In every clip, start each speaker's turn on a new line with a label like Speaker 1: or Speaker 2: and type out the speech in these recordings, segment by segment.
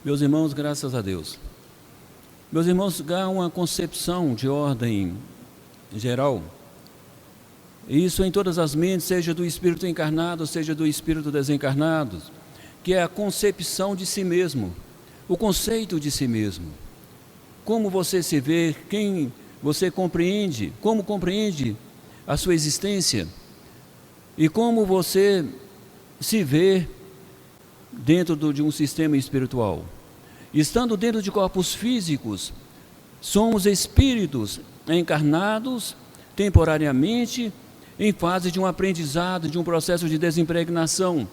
Speaker 1: Meus irmãos, graças a Deus. Meus irmãos, há uma concepção de ordem geral, e isso em todas as mentes, seja do espírito encarnado, seja do espírito desencarnado, que é a concepção de si mesmo, o conceito de si mesmo. Como você se vê, quem você compreende, como compreende a sua existência, e como você se vê dentro de um sistema espiritual. Estando dentro de corpos físicos, somos espíritos encarnados temporariamente em fase de um aprendizado, de um processo de desimpregnação,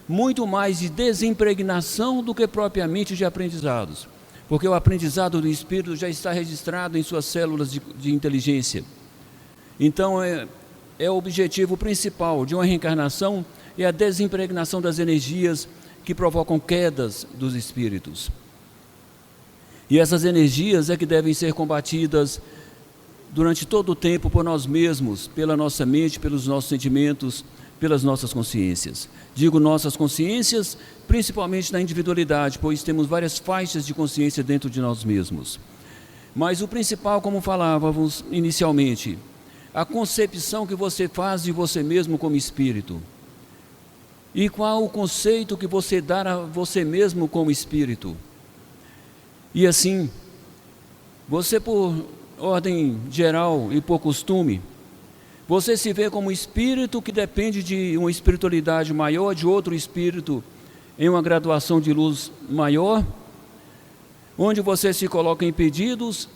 Speaker 1: muito mais de desimpregnação do que propriamente de aprendizados, porque o aprendizado do espírito já está registrado em suas células de inteligência. Então é o objetivo principal de uma reencarnação, é a desimpregnação das energias que provocam quedas dos espíritos. E essas energias é que devem ser combatidas durante todo o tempo por nós mesmos, pela nossa mente, pelos nossos sentimentos, pelas nossas consciências. Digo nossas consciências, principalmente na individualidade, pois temos várias faixas de consciência dentro de nós mesmos. Mas o principal, como falávamos inicialmente, a concepção que você faz de você mesmo como espírito. E qual o conceito que você dá a você mesmo como espírito? E assim, você por ordem geral e por costume, você se vê como espírito que depende de uma espiritualidade maior, de outro espírito em uma graduação de luz maior, onde você se coloca em pedidos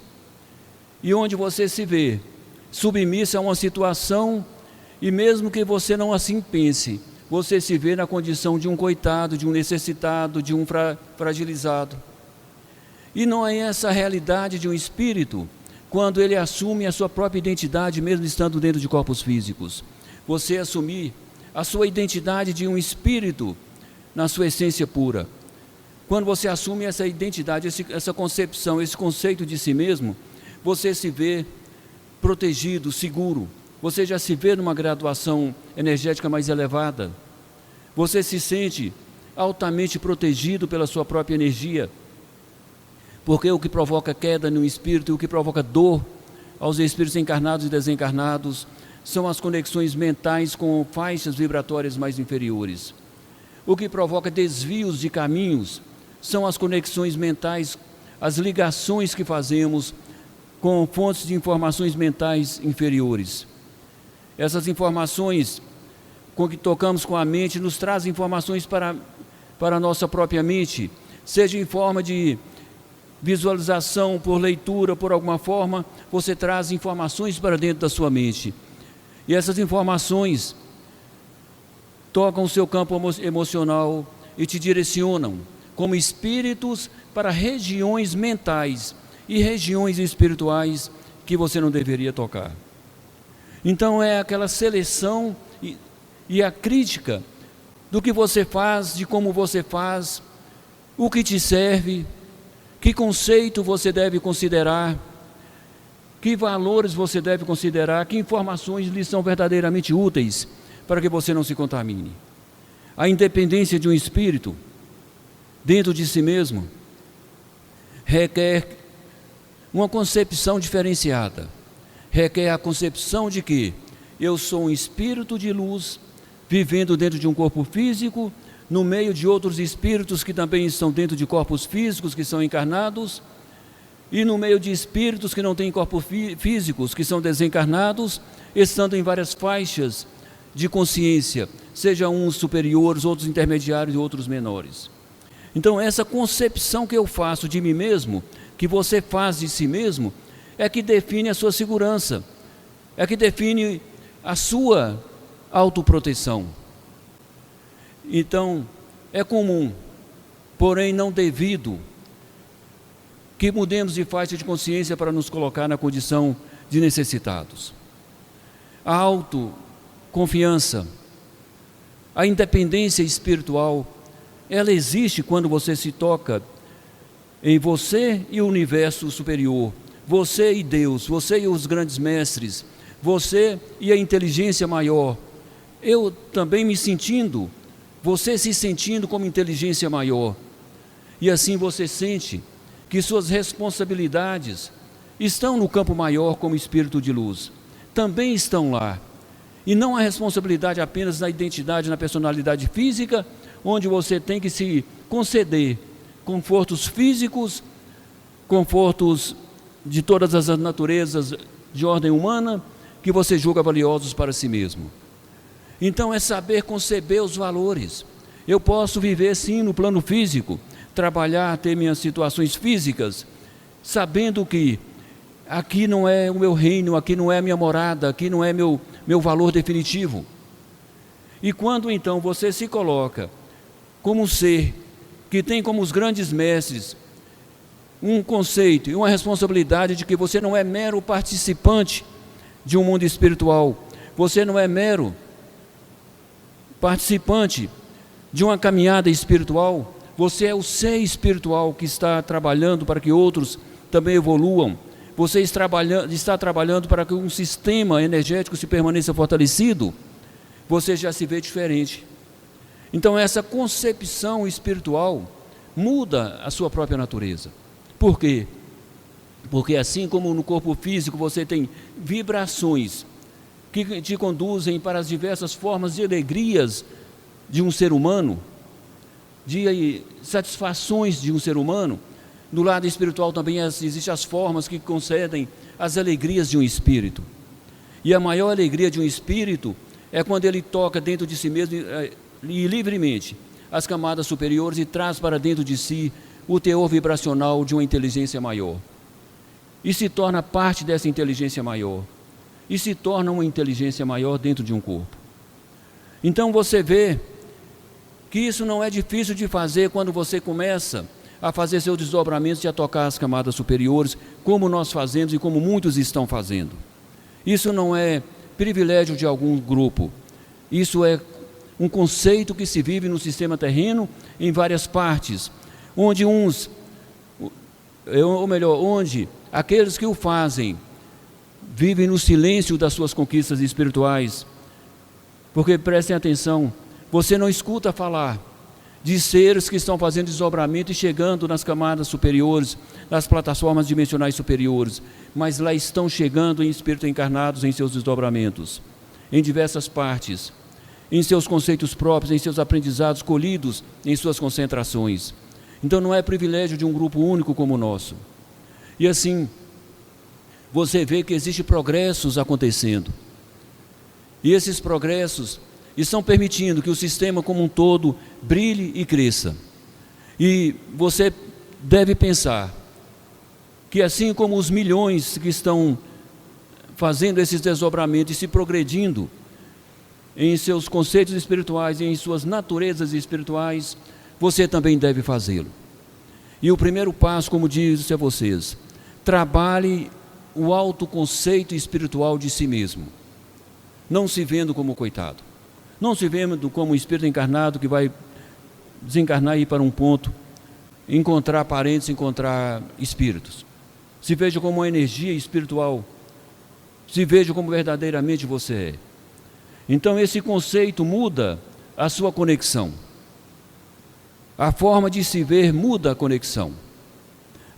Speaker 1: e onde você se vê submisso a uma situação, e mesmo que você não assim pense, você se vê na condição de um coitado, de um necessitado, de um fragilizado. E não é essa a realidade de um espírito, quando ele assume a sua própria identidade, mesmo estando dentro de corpos físicos. Você assumir a sua identidade de um espírito na sua essência pura. Quando você assume essa identidade, essa concepção, esse conceito de si mesmo, você se vê protegido, seguro. Você já se vê numa graduação energética mais elevada. Você se sente altamente protegido pela sua própria energia. Porque o que provoca queda no espírito, o que provoca dor aos espíritos encarnados e desencarnados, são as conexões mentais com faixas vibratórias mais inferiores. O que provoca desvios de caminhos são as conexões mentais, as ligações que fazemos com fontes de informações mentais inferiores. Essas informações com que tocamos com a mente nos trazem informações para a nossa própria mente, seja em forma de visualização, por leitura, por alguma forma, você traz informações para dentro da sua mente. E essas informações tocam o seu campo emocional e te direcionam como espíritos para regiões mentais e regiões espirituais que você não deveria tocar. Então é aquela seleção e a crítica do que você faz, de como você faz, o que te serve, que conceito você deve considerar, que valores você deve considerar, que informações lhe são verdadeiramente úteis para que você não se contamine. A independência de um espírito dentro de si mesmo requer uma concepção diferenciada. Requer a concepção de que eu sou um espírito de luz, vivendo dentro de um corpo físico, no meio de outros espíritos que também estão dentro de corpos físicos, que são encarnados, e no meio de espíritos que não têm corpos físicos, que são desencarnados, estando em várias faixas de consciência, seja uns superiores, outros intermediários e outros menores. Então essa concepção que eu faço de mim mesmo, que você faz de si mesmo, é que define a sua segurança, é que define a sua autoproteção. Então, é comum, porém não devido, que mudemos de faixa de consciência para nos colocar na condição de necessitados. A autoconfiança, a independência espiritual, ela existe quando você se toca em você e o universo superior, você e Deus, você e os grandes mestres, você e a inteligência maior. Eu também me sentindo, você se sentindo como inteligência maior. E assim você sente que suas responsabilidades estão no campo maior como espírito de luz. Também estão lá. E não a responsabilidade apenas na identidade, na personalidade física, onde você tem que se conceder confortos físicos, confortos de todas as naturezas de ordem humana, que você julga valiosos para si mesmo. Então é saber conceber os valores. Eu posso viver sim no plano físico, trabalhar, ter minhas situações físicas, sabendo que aqui não é o meu reino, aqui não é a minha morada, aqui não é meu valor definitivo. E quando então você se coloca como um ser que tem como os grandes mestres um conceito e uma responsabilidade de que você não é mero participante de um mundo espiritual, você não é mero participante de uma caminhada espiritual, você é o ser espiritual que está trabalhando para que outros também evoluam. Você está trabalhando para que um sistema energético se permaneça fortalecido. Você já se vê diferente. Então essa concepção espiritual muda a sua própria natureza. Por quê? Porque assim como no corpo físico você tem vibrações que te conduzem para as diversas formas de alegrias de um ser humano, de satisfações de um ser humano, no lado espiritual também existem as formas que concedem as alegrias de um espírito. E a maior alegria de um espírito é quando ele toca dentro de si mesmo e livremente as camadas superiores e traz para dentro de si o teor vibracional de uma inteligência maior. E se torna parte dessa inteligência maior. E se torna uma inteligência maior dentro de um corpo. Então você vê que isso não é difícil de fazer quando você começa a fazer seus desdobramentos e a tocar as camadas superiores, como nós fazemos e como muitos estão fazendo. Isso não é privilégio de algum grupo. Isso é um conceito que se vive no sistema terreno em várias partes, onde onde aqueles que o fazem vivem no silêncio das suas conquistas espirituais. Porque prestem atenção, você não escuta falar de seres que estão fazendo desdobramento e chegando nas camadas superiores, nas plataformas dimensionais superiores, mas lá estão chegando em espírito encarnados em seus desdobramentos, em diversas partes, em seus conceitos próprios, em seus aprendizados colhidos, em suas concentrações. Então não é privilégio de um grupo único como o nosso. E assim, você vê que existem progressos acontecendo. E esses progressos estão permitindo que o sistema como um todo brilhe e cresça. E você deve pensar que assim como os milhões que estão fazendo esses desdobramentos e se progredindo em seus conceitos espirituais e em suas naturezas espirituais, você também deve fazê-lo. E o primeiro passo, como disse a vocês, trabalhe o autoconceito espiritual de si mesmo, não se vendo como coitado, não se vendo como um espírito encarnado que vai desencarnar e ir para um ponto, encontrar parentes, encontrar espíritos. Se veja como uma energia espiritual, se veja como verdadeiramente você é. Então esse conceito muda a sua conexão. A forma de se ver muda a conexão.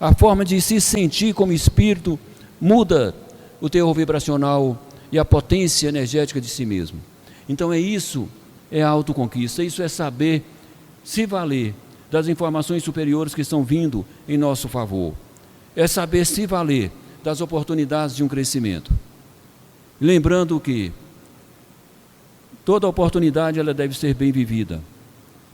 Speaker 1: A forma de se sentir como espírito muda o teor vibracional e a potência energética de si mesmo. Então isso é a autoconquista, isso é saber se valer das informações superiores que estão vindo em nosso favor. É saber se valer das oportunidades de um crescimento. Lembrando que toda oportunidade ela deve ser bem vivida,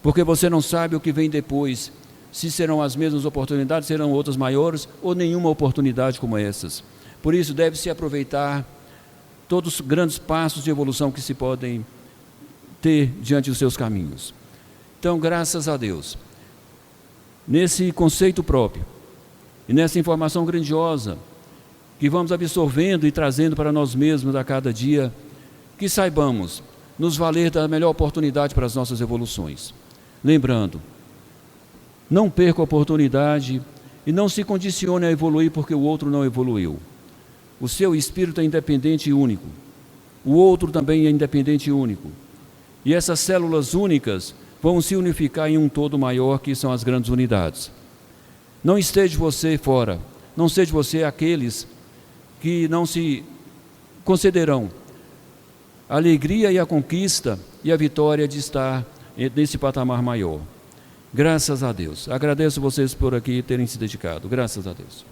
Speaker 1: porque você não sabe o que vem depois, se serão as mesmas oportunidades, serão outras maiores ou nenhuma oportunidade como essas. Por isso deve-se aproveitar todos os grandes passos de evolução que se podem ter diante dos seus caminhos. Então, graças a Deus, nesse conceito próprio e nessa informação grandiosa que vamos absorvendo e trazendo para nós mesmos a cada dia, que saibamos nos valer da melhor oportunidade para as nossas evoluções. Lembrando, não perca a oportunidade e não se condicione a evoluir porque o outro não evoluiu. O seu espírito é independente e único. O outro também é independente e único. E essas células únicas vão se unificar em um todo maior, que são as grandes unidades. Não esteja você fora, não seja você aqueles que não se concederão a alegria e a conquista e a vitória de estar nesse patamar maior. Graças a Deus. Agradeço vocês por aqui terem se dedicado. Graças a Deus.